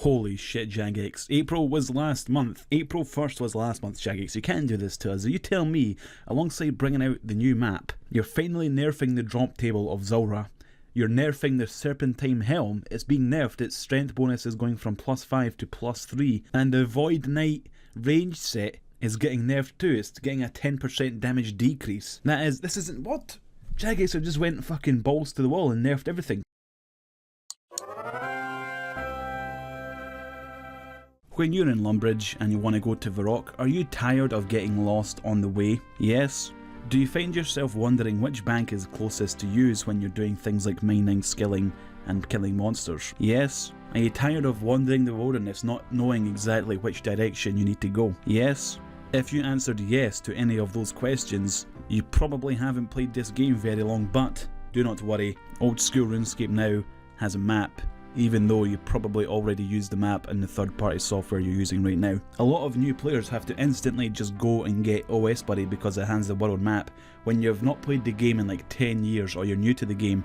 Holy shit, Jagex. April was last month. April 1st was last month, Jagex. You can't do this to us. You tell me, alongside bringing out the new map, you're finally nerfing the drop table of Zulrah. You're nerfing the serpentine helm. It's being nerfed. Its strength bonus is going from +5 to +3. And the Void Knight range set is getting nerfed too. It's getting a 10% damage decrease. This isn't what? Jagex just went fucking balls to the wall and nerfed everything. When you're in Lumbridge and you want to go to Varrock, are you tired of getting lost on the way? Yes. Do you find yourself wondering which bank is closest to use when you're doing things like mining, skilling, and killing monsters? Yes. Are you tired of wandering the wilderness, not knowing exactly which direction you need to go? Yes. If you answered yes to any of those questions, you probably haven't played this game very long, but do not worry, old school RuneScape now has a map, even though you probably already used the map in the third-party software you're using right now. A lot of new players have to instantly just go and get OS Buddy because it has the world map. When you've not played the game in like 10 years or you're new to the game,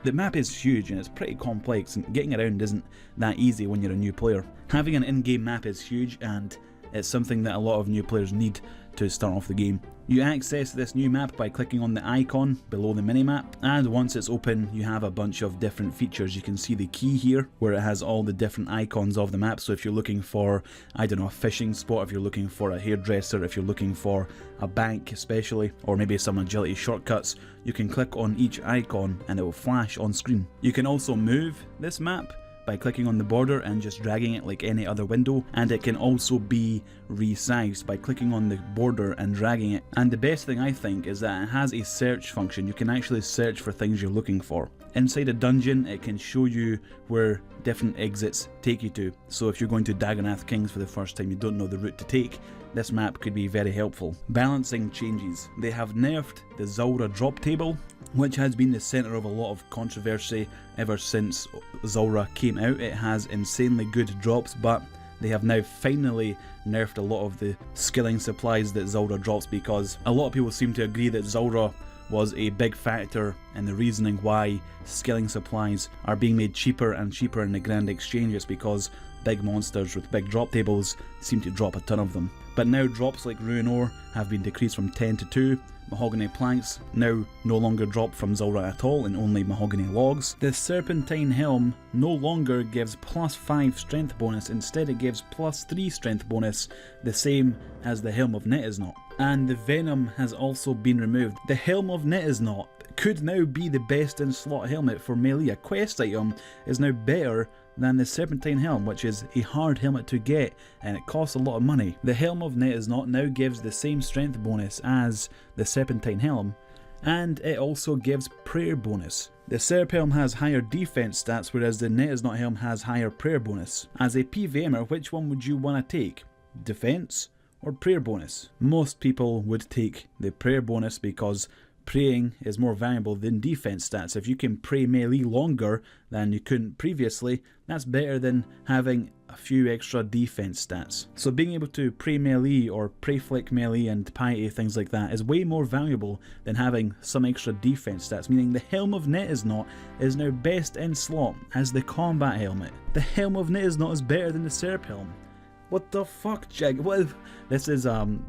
the map is huge and it's pretty complex, and getting around isn't that easy when you're a new player. Having an in-game map is huge, and it's something that a lot of new players need to start off the game. You access this new map by clicking on the icon below the minimap, and once it's open you have a bunch of different features. You can see the key here where it has all the different icons of the map. So if you're looking for, I don't know, a fishing spot, if you're looking for a hairdresser, if you're looking for a bank especially, or maybe some agility shortcuts, you can click on each icon and it will flash on screen. You can also move this map by clicking on the border and just dragging it like any other window, and it can also be resized by clicking on the border and dragging it. And the best thing I think is that it has a search function. You can actually search for things you're looking for. Inside a dungeon it can show you where different exits take you to, so if you're going to Dagonath Kings for the first time, you don't know the route to take, this map could be very helpful. Balancing changes. They have nerfed the Zulrah drop table, which has been the centre of a lot of controversy ever since Zulrah came out. It has insanely good drops, but they have now finally nerfed a lot of the skilling supplies that Zulrah drops, because a lot of people seem to agree that Zulrah was a big factor in the reasoning why skilling supplies are being made cheaper and cheaper in the Grand Exchanges, because big monsters with big drop tables seem to drop a ton of them. But now drops like Ruin Ore have been decreased from 10 to 2. Mahogany planks now no longer drop from Zulrah at all, and only mahogany logs. The serpentine helm no longer gives +5 strength bonus, instead it gives +3 strength bonus, the same as the helm of Netizhnot. And the venom has also been removed. The helm of Netizhnot could now be the best in slot helmet for melee. A quest item is now better than the serpentine helm, which is a hard helmet to get and it costs a lot of money. The helm of Netizhnot now gives the same strength bonus as the serpentine helm, and it also gives prayer bonus. The Serp helm has higher defense stats, whereas the Netizhnot helm has higher prayer bonus. As a PVMer, which one would you want to take? Defense or prayer bonus? Most people would take the prayer bonus because praying is more valuable than defense stats. If you can pray melee longer than you couldn't previously, that's better than having a few extra defense stats. So being able to pray melee or pray flick melee and piety, things like that, is way more valuable than having some extra defense stats, meaning the Helm of Netizhnot is now best in slot as the combat helmet. The Helm of Netizhnot is better than the Serp helm. What the fuck, Jag? What? This isn't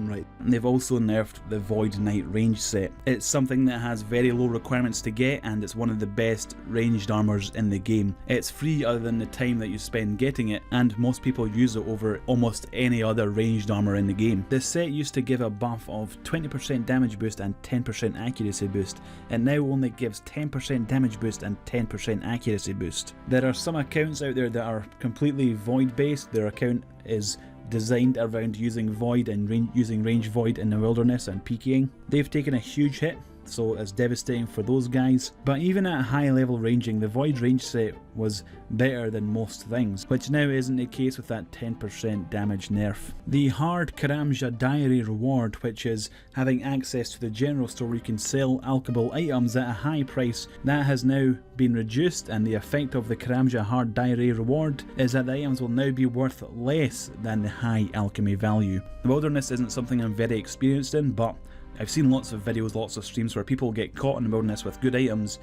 right. And they've also nerfed the Void Knight range set. It's something that has very low requirements to get, and it's one of the best ranged armors in the game. It's free other than the time that you spend getting it, and most people use it over almost any other ranged armor in the game. This set used to give a buff of 20% damage boost and 10% accuracy boost. It now only gives 10% damage boost and 10% accuracy boost. There are some accounts out there that are completely void based. Their account is designed around using void and using range void in the wilderness and PKing. They've taken a huge hit, so it's devastating for those guys. But even at high level ranging, the void range set was better than most things, which now isn't the case with that 10% damage nerf. The hard Karamja diary reward, which is having access to the general store where you can sell alchemical items at a high price, that has now been reduced, and the effect of the Karamja hard diary reward is that the items will now be worth less than the high alchemy value. The wilderness isn't something I'm very experienced in, but I've seen lots of videos, lots of streams where people get caught in the wilderness with good items.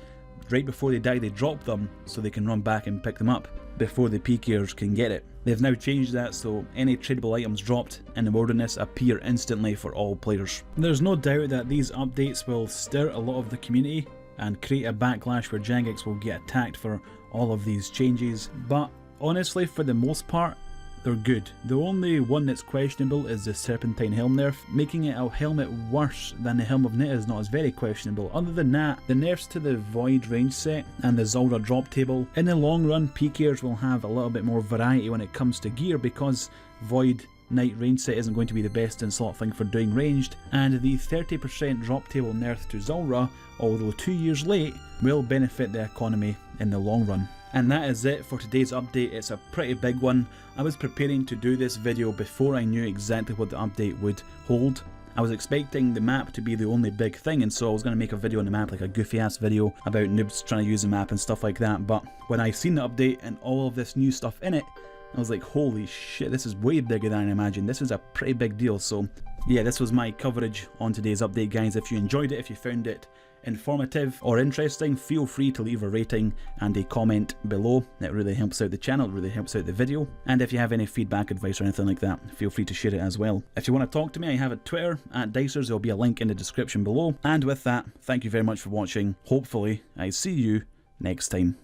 Right before they die they drop them so they can run back and pick them up. before the PKers can get it. They've now changed that so any tradable items dropped in the wilderness appear instantly for all players. There's no doubt that these updates will stir a lot of the community and create a backlash where Jagex will get attacked for all of these changes, but honestly for the most part they're good. The only one that's questionable is the serpentine helm nerf. Making it a helmet worse than the helm of Nit is not as very questionable. Other than that, the nerfs to the void range set and the Zulrah drop table, in the long run PKers will have a little bit more variety when it comes to gear because void Knight range set isn't going to be the best in slot thing for doing ranged, and the 30% drop table nerf to Zulrah, although 2 years late, will benefit the economy in the long run. And that is it for today's update. It's a pretty big one. I was preparing to do this video before I knew exactly what the update would hold. I was expecting the map to be the only big thing, and so I was going to make a video on the map, like a goofy ass video about noobs trying to use the map and stuff like that, but when I seen the update and all of this new stuff in it, I was like, holy shit, this is way bigger than I imagined. This is a pretty big deal. So yeah, this was my coverage on today's update, guys. If you enjoyed it, if you found it informative or interesting, feel free to leave a rating and a comment below. It really helps out the channel, it really helps out the video. And if you have any feedback, advice or anything like that, feel free to share it as well. If you want to talk to me, I have a Twitter at Dicerz. There'll be a link in the description below. And with that, thank you very much for watching. Hopefully I see you next time.